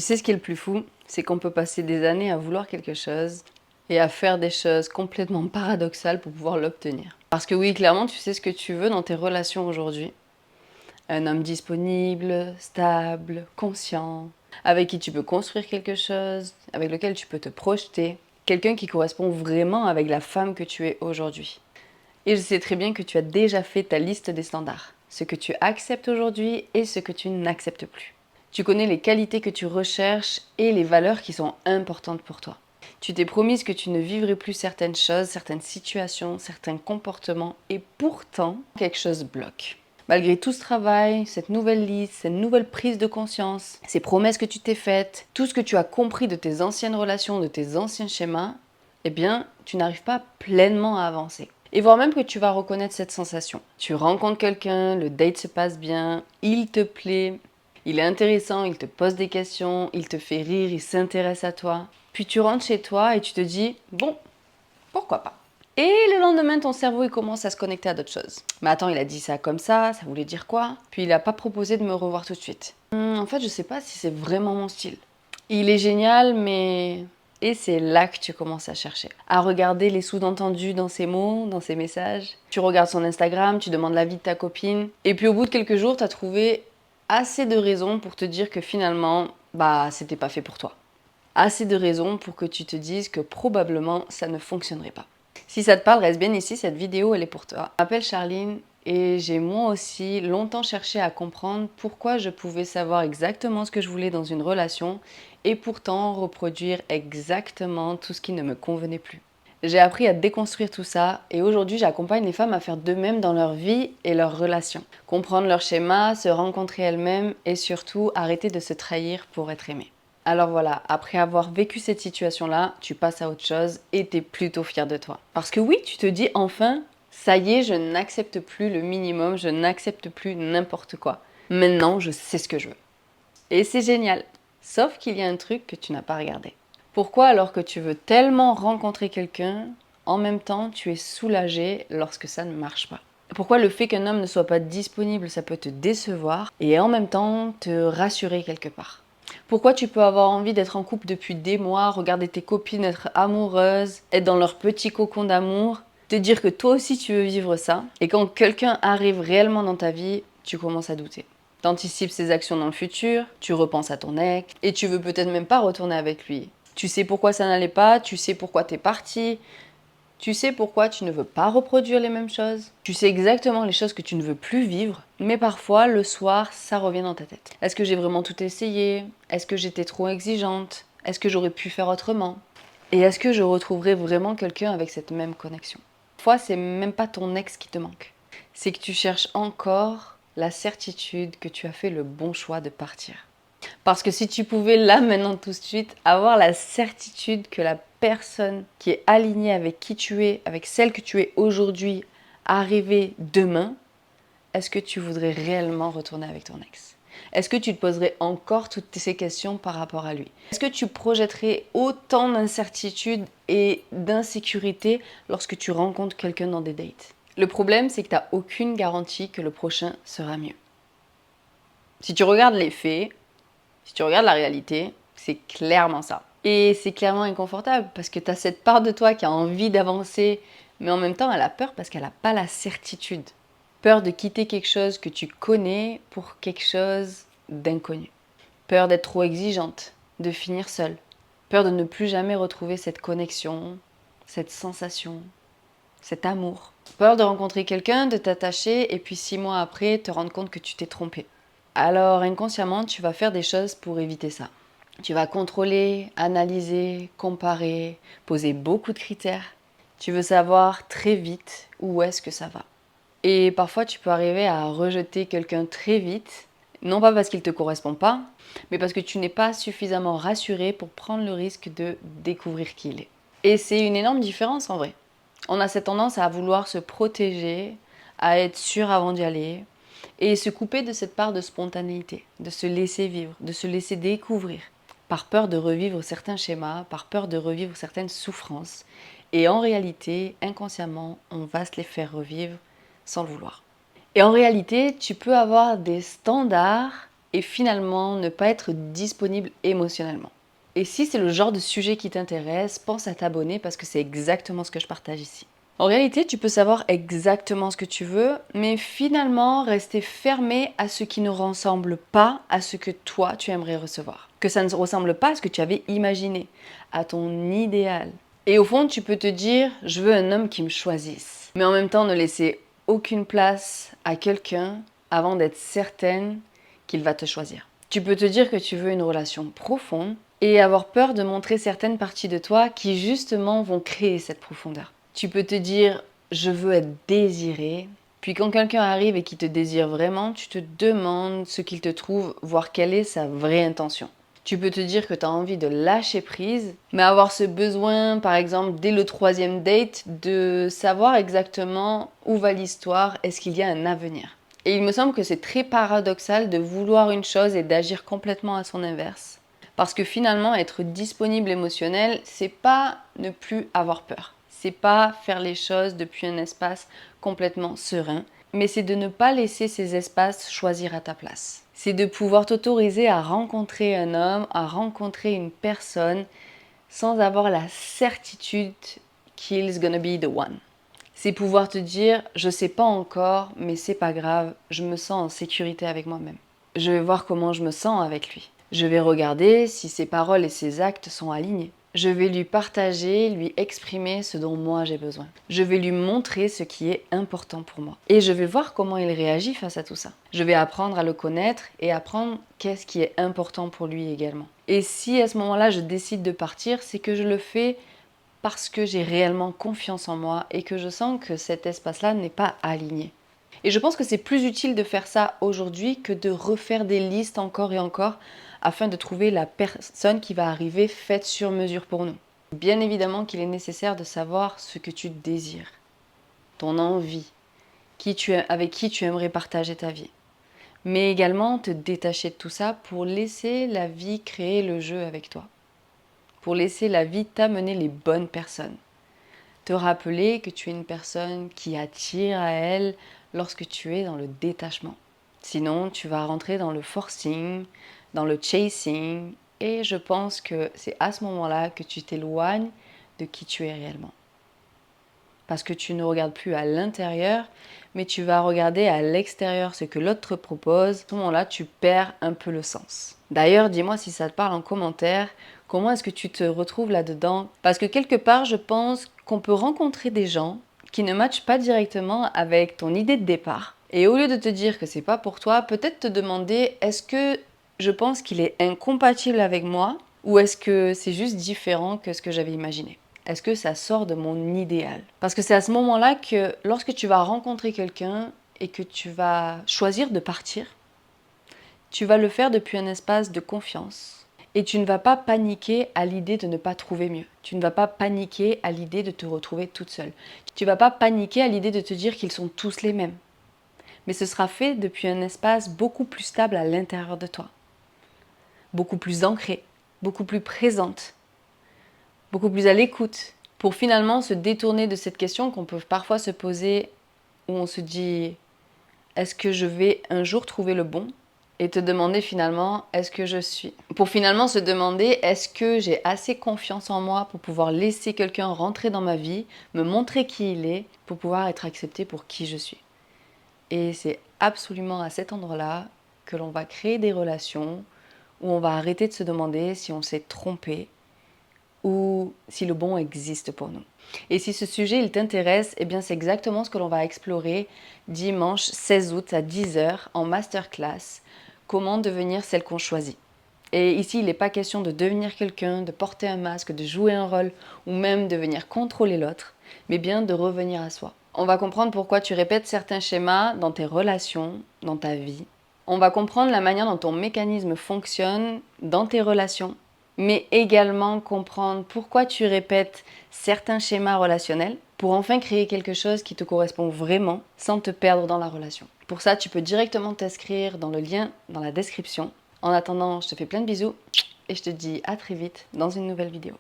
Tu sais ce qui est le plus fou? C'est qu'on peut passer des années à vouloir quelque chose et à faire des choses complètement paradoxales pour pouvoir l'obtenir. Parce que oui, clairement, tu sais ce que tu veux dans tes relations aujourd'hui. Un homme disponible, stable, conscient, avec qui tu peux construire quelque chose, avec lequel tu peux te projeter. Quelqu'un qui correspond vraiment avec la femme que tu es aujourd'hui. Et je sais très bien que tu as déjà fait ta liste des standards. Ce que tu acceptes aujourd'hui et ce que tu n'acceptes plus. Tu connais les qualités que tu recherches et les valeurs qui sont importantes pour toi. Tu t'es promise que tu ne vivrais plus certaines choses, certaines situations, certains comportements et pourtant, quelque chose bloque. Malgré tout ce travail, cette nouvelle liste, cette nouvelle prise de conscience, ces promesses que tu t'es faites, tout ce que tu as compris de tes anciennes relations, de tes anciens schémas, eh bien, tu n'arrives pas pleinement à avancer. Et voire même que tu vas reconnaître cette sensation. Tu rencontres quelqu'un, le date se passe bien, il te plaît, il est intéressant, il te pose des questions, il te fait rire, il s'intéresse à toi. Puis tu rentres chez toi et tu te dis, bon, pourquoi pas. Et le lendemain, ton cerveau il commence à se connecter à d'autres choses. Mais attends, il a dit ça comme ça voulait dire quoi? Puis il n'a pas proposé de me revoir tout de suite. En fait, je sais pas si c'est vraiment mon style. Il est génial, mais... Et c'est là que tu commences à chercher, à regarder les sous-entendus dans ses mots, dans ses messages. Tu regardes son Instagram, tu demandes l'avis de ta copine. Et puis au bout de quelques jours, tu as trouvé assez de raisons pour te dire que finalement, c'était pas fait pour toi. Assez de raisons pour que tu te dises que probablement ça ne fonctionnerait pas. Si ça te parle, reste bien ici, cette vidéo elle est pour toi. Je m'appelle Charline et j'ai moi aussi longtemps cherché à comprendre pourquoi je pouvais savoir exactement ce que je voulais dans une relation et pourtant reproduire exactement tout ce qui ne me convenait plus. J'ai appris à déconstruire tout ça et aujourd'hui j'accompagne les femmes à faire de même dans leur vie et leurs relations. Comprendre leurs schémas, se rencontrer elles-mêmes et surtout arrêter de se trahir pour être aimée. Alors voilà, après avoir vécu cette situation-là, tu passes à autre chose et t'es plutôt fière de toi. Parce que oui, tu te dis enfin, ça y est, je n'accepte plus le minimum, je n'accepte plus n'importe quoi. Maintenant, je sais ce que je veux. Et c'est génial. Sauf qu'il y a un truc que tu n'as pas regardé. Pourquoi alors que tu veux tellement rencontrer quelqu'un, en même temps tu es soulagée lorsque ça ne marche pas? Pourquoi le fait qu'un homme ne soit pas disponible, ça peut te décevoir et en même temps te rassurer quelque part? Pourquoi tu peux avoir envie d'être en couple depuis des mois, regarder tes copines être amoureuses, être dans leur petit cocon d'amour, te dire que toi aussi tu veux vivre ça, et quand quelqu'un arrive réellement dans ta vie, tu commences à douter. T'anticipes ses actions dans le futur, tu repenses à ton ex, et tu veux peut-être même pas retourner avec lui. Tu sais pourquoi ça n'allait pas, tu sais pourquoi t'es parti, tu sais pourquoi tu ne veux pas reproduire les mêmes choses. Tu sais exactement les choses que tu ne veux plus vivre, mais parfois le soir, ça revient dans ta tête. Est-ce que j'ai vraiment tout essayé? Est-ce que j'étais trop exigeante? Est-ce que j'aurais pu faire autrement? Et est-ce que je retrouverai vraiment quelqu'un avec cette même connexion? Parfois, c'est même pas ton ex qui te manque. C'est que tu cherches encore la certitude que tu as fait le bon choix de partir. Parce que si tu pouvais là, maintenant, tout de suite, avoir la certitude que la personne qui est alignée avec qui tu es, avec celle que tu es aujourd'hui, arrivée demain, est-ce que tu voudrais réellement retourner avec ton ex? Est-ce que tu te poserais encore toutes ces questions par rapport à lui? Est-ce que tu projetterais autant d'incertitude et d'insécurité lorsque tu rencontres quelqu'un dans des dates? Le problème, c'est que tu n'as aucune garantie que le prochain sera mieux. Si tu regardes les faits, si tu regardes la réalité, c'est clairement ça. Et c'est clairement inconfortable parce que tu as cette part de toi qui a envie d'avancer, mais en même temps, elle a peur parce qu'elle n'a pas la certitude. Peur de quitter quelque chose que tu connais pour quelque chose d'inconnu. Peur d'être trop exigeante, de finir seule. Peur de ne plus jamais retrouver cette connexion, cette sensation, cet amour. Peur de rencontrer quelqu'un, de t'attacher et puis 6 mois après te rendre compte que tu t'es trompé. Alors inconsciemment, tu vas faire des choses pour éviter ça. Tu vas contrôler, analyser, comparer, poser beaucoup de critères. Tu veux savoir très vite où est-ce que ça va. Et parfois, tu peux arriver à rejeter quelqu'un très vite, non pas parce qu'il ne te correspond pas, mais parce que tu n'es pas suffisamment rassuré pour prendre le risque de découvrir qui il est. Et c'est une énorme différence en vrai. On a cette tendance à vouloir se protéger, à être sûr avant d'y aller, et se couper de cette part de spontanéité, de se laisser vivre, de se laisser découvrir, par peur de revivre certains schémas, par peur de revivre certaines souffrances. Et en réalité, inconsciemment, on va se les faire revivre sans le vouloir. Et en réalité, tu peux avoir des standards et finalement ne pas être disponible émotionnellement. Et si c'est le genre de sujet qui t'intéresse, pense à t'abonner parce que c'est exactement ce que je partage ici. En réalité, tu peux savoir exactement ce que tu veux, mais finalement rester fermé à ce qui ne ressemble pas à ce que toi tu aimerais recevoir. Que ça ne ressemble pas à ce que tu avais imaginé, à ton idéal. Et au fond, tu peux te dire, je veux un homme qui me choisisse. Mais en même temps, ne laisser aucune place à quelqu'un avant d'être certaine qu'il va te choisir. Tu peux te dire que tu veux une relation profonde et avoir peur de montrer certaines parties de toi qui justement vont créer cette profondeur. Tu peux te dire je veux être désiré, puis quand quelqu'un arrive et qui te désire vraiment, tu te demandes ce qu'il te trouve, voir quelle est sa vraie intention. Tu peux te dire que tu as envie de lâcher prise, mais avoir ce besoin, par exemple, dès le 3e date, de savoir exactement où va l'histoire, est-ce qu'il y a un avenir. Et il me semble que c'est très paradoxal de vouloir une chose et d'agir complètement à son inverse. Parce que finalement, être disponible émotionnel, c'est pas ne plus avoir peur. C'est pas faire les choses depuis un espace complètement serein, mais c'est de ne pas laisser ces espaces choisir à ta place. C'est de pouvoir t'autoriser à rencontrer un homme, à rencontrer une personne sans avoir la certitude qu'il gonna be the one. C'est pouvoir te dire, je sais pas encore, mais c'est pas grave, je me sens en sécurité avec moi-même. Je vais voir comment je me sens avec lui. Je vais regarder si ses paroles et ses actes sont alignés. Je vais lui partager, lui exprimer ce dont moi j'ai besoin. Je vais lui montrer ce qui est important pour moi. Et je vais voir comment il réagit face à tout ça. Je vais apprendre à le connaître et apprendre qu'est-ce qui est important pour lui également. Et si à ce moment-là je décide de partir, c'est que je le fais parce que j'ai réellement confiance en moi et que je sens que cet espace-là n'est pas aligné. Et je pense que c'est plus utile de faire ça aujourd'hui que de refaire des listes encore et encore afin de trouver la personne qui va arriver faite sur mesure pour nous. Bien évidemment qu'il est nécessaire de savoir ce que tu désires, ton envie, avec qui tu aimerais partager ta vie. Mais également te détacher de tout ça pour laisser la vie créer le jeu avec toi. Pour laisser la vie t'amener les bonnes personnes. Te rappeler que tu es une personne qui attire à elle lorsque tu es dans le détachement. Sinon, tu vas rentrer dans le forcing, dans le chasing, et je pense que c'est à ce moment-là que tu t'éloignes de qui tu es réellement. Parce que tu ne regardes plus à l'intérieur, mais tu vas regarder à l'extérieur ce que l'autre te propose. À ce moment-là, tu perds un peu le sens. D'ailleurs, dis-moi si ça te parle en commentaire, comment est-ce que tu te retrouves là-dedans? Parce que quelque part, je pense qu'on peut rencontrer des gens qui ne matchent pas directement avec ton idée de départ. Et au lieu de te dire que c'est pas pour toi, peut-être te demander est-ce que je pense qu'il est incompatible avec moi ou est-ce que c'est juste différent que ce que j'avais imaginé? Est-ce que ça sort de mon idéal? Parce que c'est à ce moment-là que lorsque tu vas rencontrer quelqu'un et que tu vas choisir de partir, tu vas le faire depuis un espace de confiance. Et tu ne vas pas paniquer à l'idée de ne pas trouver mieux. Tu ne vas pas paniquer à l'idée de te retrouver toute seule. Tu ne vas pas paniquer à l'idée de te dire qu'ils sont tous les mêmes. Mais ce sera fait depuis un espace beaucoup plus stable à l'intérieur de toi. Beaucoup plus ancré, beaucoup plus présente, beaucoup plus à l'écoute, pour finalement se détourner de cette question qu'on peut parfois se poser où on se dit est-ce que je vais un jour trouver le bon? Et te demander finalement est-ce que je suis? Pour finalement se demander est-ce que j'ai assez confiance en moi pour pouvoir laisser quelqu'un rentrer dans ma vie, me montrer qui il est, pour pouvoir être accepté pour qui je suis. Et c'est absolument à cet endroit-là que l'on va créer des relations où on va arrêter de se demander si on s'est trompé ou si le bon existe pour nous. Et si ce sujet il t'intéresse, eh bien c'est exactement ce que l'on va explorer dimanche 16 août à 10 h en masterclass, comment devenir celle qu'on choisit. Et ici, il n'est pas question de devenir quelqu'un, de porter un masque, de jouer un rôle ou même de venir contrôler l'autre, mais bien de revenir à soi. On va comprendre pourquoi tu répètes certains schémas dans tes relations, dans ta vie. On va comprendre la manière dont ton mécanisme fonctionne dans tes relations, mais également comprendre pourquoi tu répètes certains schémas relationnels pour enfin créer quelque chose qui te correspond vraiment sans te perdre dans la relation. Pour ça, tu peux directement t'inscrire dans le lien dans la description. En attendant, je te fais plein de bisous et je te dis à très vite dans une nouvelle vidéo.